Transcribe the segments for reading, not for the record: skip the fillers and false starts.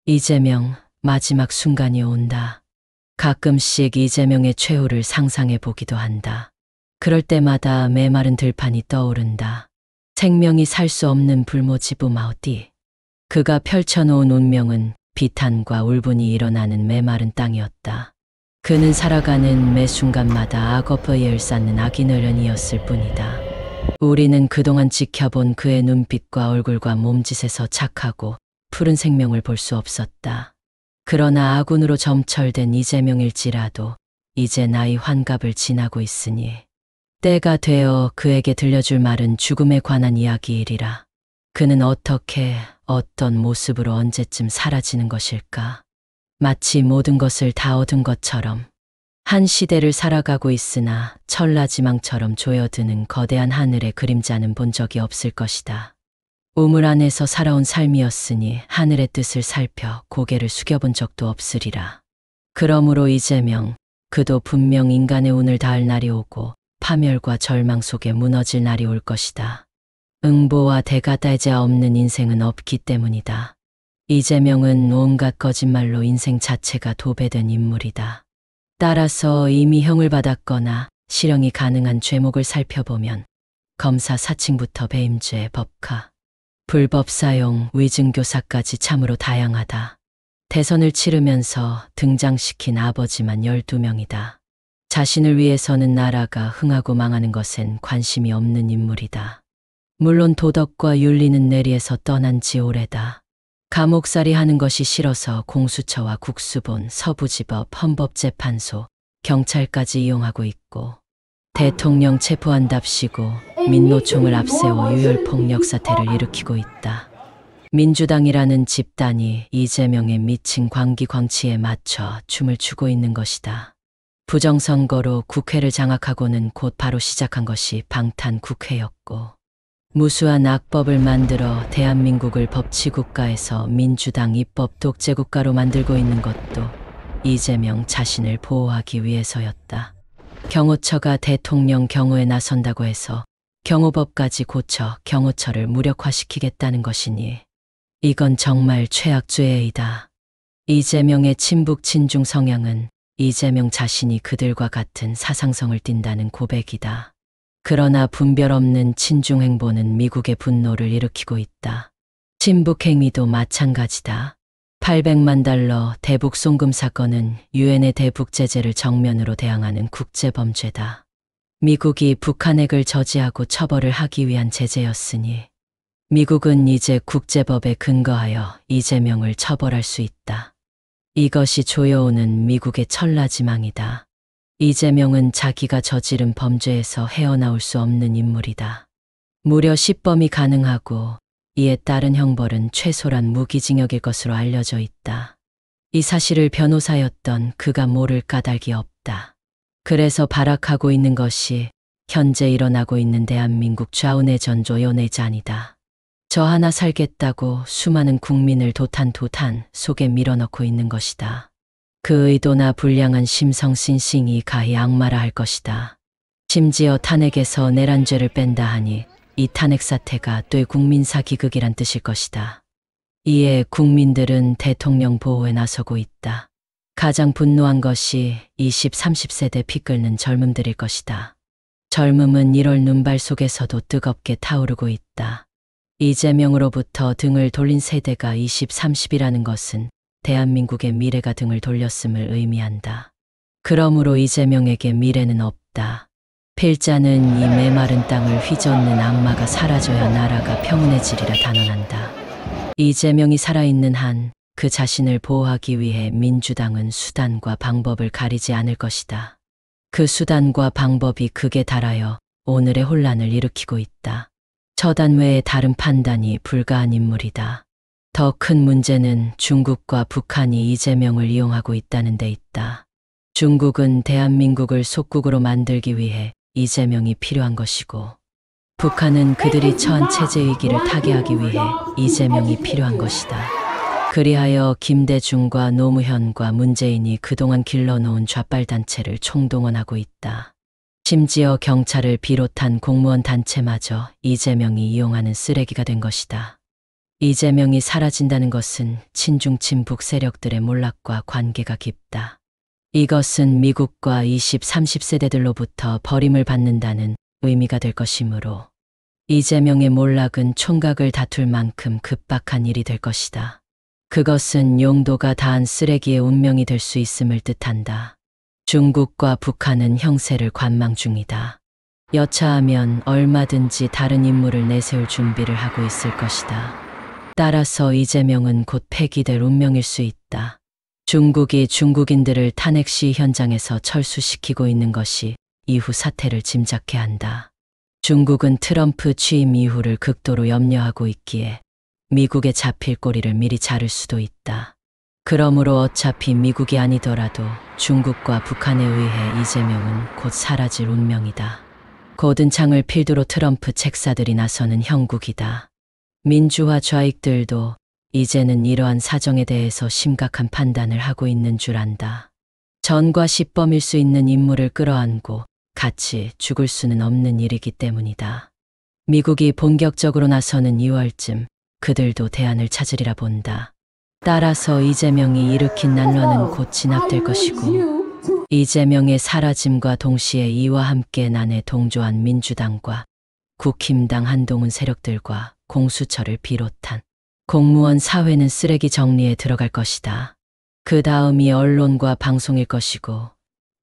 이재명, 마지막 순간이 온다. 가끔씩 이재명의 최후를 상상해 보기도 한다. 그럴 때마다 메마른 들판이 떠오른다. 생명이 살 수 없는 불모지부 마우디. 그가 펼쳐놓은 운명은 비탄과 울분이 일어나는 메마른 땅이었다. 그는 살아가는 매 순간마다 악어퍼예를 쌓는 악인어련이었을 뿐이다. 우리는 그동안 지켜본 그의 눈빛과 얼굴과 몸짓에서 착하고 푸른 생명을 볼 수 없었다. 그러나 아군으로 점철된 이재명일지라도 이제 나이 환갑을 지나고 있으니 때가 되어 그에게 들려줄 말은 죽음에 관한 이야기이리라. 그는 어떻게 어떤 모습으로 언제쯤 사라지는 것일까? 마치 모든 것을 다 얻은 것처럼 한 시대를 살아가고 있으나 천라지망처럼 조여드는 거대한 하늘의 그림자는 본 적이 없을 것이다. 우물 안에서 살아온 삶이었으니 하늘의 뜻을 살펴 고개를 숙여본 적도 없으리라. 그러므로 이재명, 그도 분명 인간의 운을 다할 날이 오고 파멸과 절망 속에 무너질 날이 올 것이다. 응보와 대가다이자 없는 인생은 없기 때문이다. 이재명은 온갖 거짓말로 인생 자체가 도배된 인물이다. 따라서 이미 형을 받았거나 실형이 가능한 죄목을 살펴보면 검사 사칭부터 배임죄, 법카, 불법 사용, 위증교사까지 참으로 다양하다. 대선을 치르면서 등장시킨 아버지만 12명이다. 자신을 위해서는 나라가 흥하고 망하는 것엔 관심이 없는 인물이다. 물론 도덕과 윤리는 내리에서 떠난 지 오래다. 감옥살이 하는 것이 싫어서 공수처와 국수본, 서부지법, 헌법재판소, 경찰까지 이용하고 있고 대통령 체포한답시고 민노총을 앞세워 유혈폭력 사태를 일으키고 있다. 민주당이라는 집단이 이재명의 미친 광기광치에 맞춰 춤을 추고 있는 것이다. 부정선거로 국회를 장악하고는 곧 바로 시작한 것이 방탄국회였고 무수한 악법을 만들어 대한민국을 법치국가에서 민주당 입법 독재국가로 만들고 있는 것도 이재명 자신을 보호하기 위해서였다. 경호처가 대통령 경호에 나선다고 해서 경호법까지 고쳐 경호처를 무력화시키겠다는 것이니 이건 정말 최악죄이다. 이재명의 친북 친중 성향은 이재명 자신이 그들과 같은 사상성을 띈다는 고백이다. 그러나 분별 없는 친중 행보는 미국의 분노를 일으키고 있다. 친북 행위도 마찬가지다. 800만 달러 대북 송금 사건은 유엔의 대북 제재를 정면으로 대항하는 국제범죄다. 미국이 북한 핵을 저지하고 처벌을 하기 위한 제재였으니 미국은 이제 국제법에 근거하여 이재명을 처벌할 수 있다. 이것이 조여오는 미국의 천라지망이다. 이재명은 자기가 저지른 범죄에서 헤어나올 수 없는 인물이다. 무려 10범이 가능하고 이에 따른 형벌은 최소란 무기징역일 것으로 알려져 있다. 이 사실을 변호사였던 그가 모를 까닭이 없다. 그래서 발악하고 있는 것이 현재 일어나고 있는 대한민국 좌우내 전조연의 잔이다. 저 하나 살겠다고 수많은 국민을 도탄도탄 속에 밀어넣고 있는 것이다. 그 의도나 불량한 심성신싱이 가히 악마라 할 것이다. 심지어 탄핵에서 내란죄를 뺀다 하니 이 탄핵 사태가 되국민사 기극이란 뜻일 것이다. 이에 국민들은 대통령 보호에 나서고 있다. 가장 분노한 것이 20, 30세대 피 끓는 젊음들일 것이다. 젊음은 1월 눈발 속에서도 뜨겁게 타오르고 있다. 이재명으로부터 등을 돌린 세대가 20, 30이라는 것은 대한민국의 미래가 등을 돌렸음을 의미한다. 그러므로 이재명에게 미래는 없다. 필자는 이 메마른 땅을 휘젓는 악마가 사라져야 나라가 평온해지리라 단언한다. 이재명이 살아있는 한 그 자신을 보호하기 위해 민주당은 수단과 방법을 가리지 않을 것이다. 그 수단과 방법이 극에 달하여 오늘의 혼란을 일으키고 있다. 처단 외에 다른 판단이 불가한 인물이다. 더 큰 문제는 중국과 북한이 이재명을 이용하고 있다는 데 있다. 중국은 대한민국을 속국으로 만들기 위해 이재명이 필요한 것이고 북한은 그들이 처한 체제 위기를 타개하기 위해 이재명이 필요한 것이다. 그리하여 김대중과 노무현과 문재인이 그동안 길러놓은 좌빨단체를 총동원하고 있다. 심지어 경찰을 비롯한 공무원 단체마저 이재명이 이용하는 쓰레기가 된 것이다. 이재명이 사라진다는 것은 친중 친북 세력들의 몰락과 관계가 깊다. 이것은 미국과 20, 30세대들로부터 버림을 받는다는 의미가 될 것이므로 이재명의 몰락은 총각을 다툴 만큼 급박한 일이 될 것이다. 그것은 용도가 다한 쓰레기의 운명이 될 수 있음을 뜻한다. 중국과 북한은 형세를 관망 중이다. 여차하면 얼마든지 다른 인물을 내세울 준비를 하고 있을 것이다. 따라서 이재명은 곧 폐기될 운명일 수 있다. 중국이 중국인들을 탄핵 시위 현장에서 철수시키고 있는 것이 이후 사태를 짐작케 한다. 중국은 트럼프 취임 이후를 극도로 염려하고 있기에 미국에 잡힐 꼬리를 미리 자를 수도 있다. 그러므로 어차피 미국이 아니더라도 중국과 북한에 의해 이재명은 곧 사라질 운명이다. 고든 창을 필두로 트럼프 책사들이 나서는 형국이다. 민주화 좌익들도 이제는 이러한 사정에 대해서 심각한 판단을 하고 있는 줄 안다. 전과 시범일 수 있는 인물을 끌어안고 같이 죽을 수는 없는 일이기 때문이다. 미국이 본격적으로 나서는 2월쯤 그들도 대안을 찾으리라 본다. 따라서 이재명이 일으킨 난乱은 곧 진압될 것이고 이재명의 사라짐과 동시에 이와 함께 난에 동조한 민주당과 국힘당 한동훈 세력들과 공수처를 비롯한 공무원 사회는 쓰레기 정리에 들어갈 것이다. 그 다음이 언론과 방송일 것이고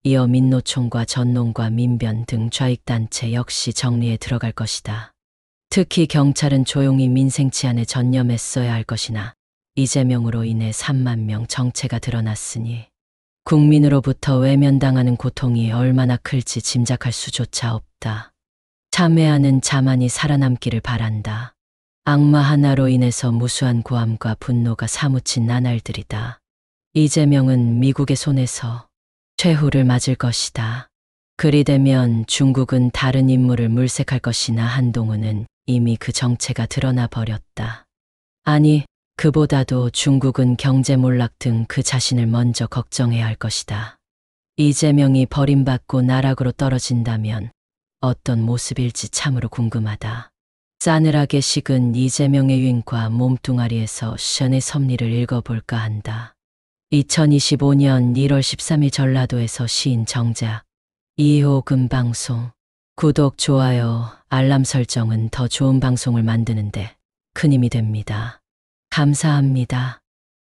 이어 민노총과 전농과 민변 등 좌익단체 역시 정리에 들어갈 것이다. 특히 경찰은 조용히 민생 치안에 전념했어야 할 것이나 이재명으로 인해 3만 명 정체가 드러났으니 국민으로부터 외면당하는 고통이 얼마나 클지 짐작할 수조차 없다. 참회하는 자만이 살아남기를 바란다. 악마 하나로 인해서 무수한 고함과 분노가 사무친 나날들이다. 이재명은 미국의 손에서 최후를 맞을 것이다. 그리 되면 중국은 다른 인물을 물색할 것이나 한동훈은 이미 그 정체가 드러나 버렸다. 아니, 그보다도 중국은 경제 몰락 등 그 자신을 먼저 걱정해야 할 것이다. 이재명이 버림받고 나락으로 떨어진다면 어떤 모습일지 참으로 궁금하다. 싸늘하게 식은 이재명의 윈과 몸뚱아리에서 션의 섭리를 읽어볼까 한다. 2025년 1월 13일 전라도에서 시인 정자 2호 금방송. 구독, 좋아요, 알람 설정은 더 좋은 방송을 만드는데 큰 힘이 됩니다. 감사합니다.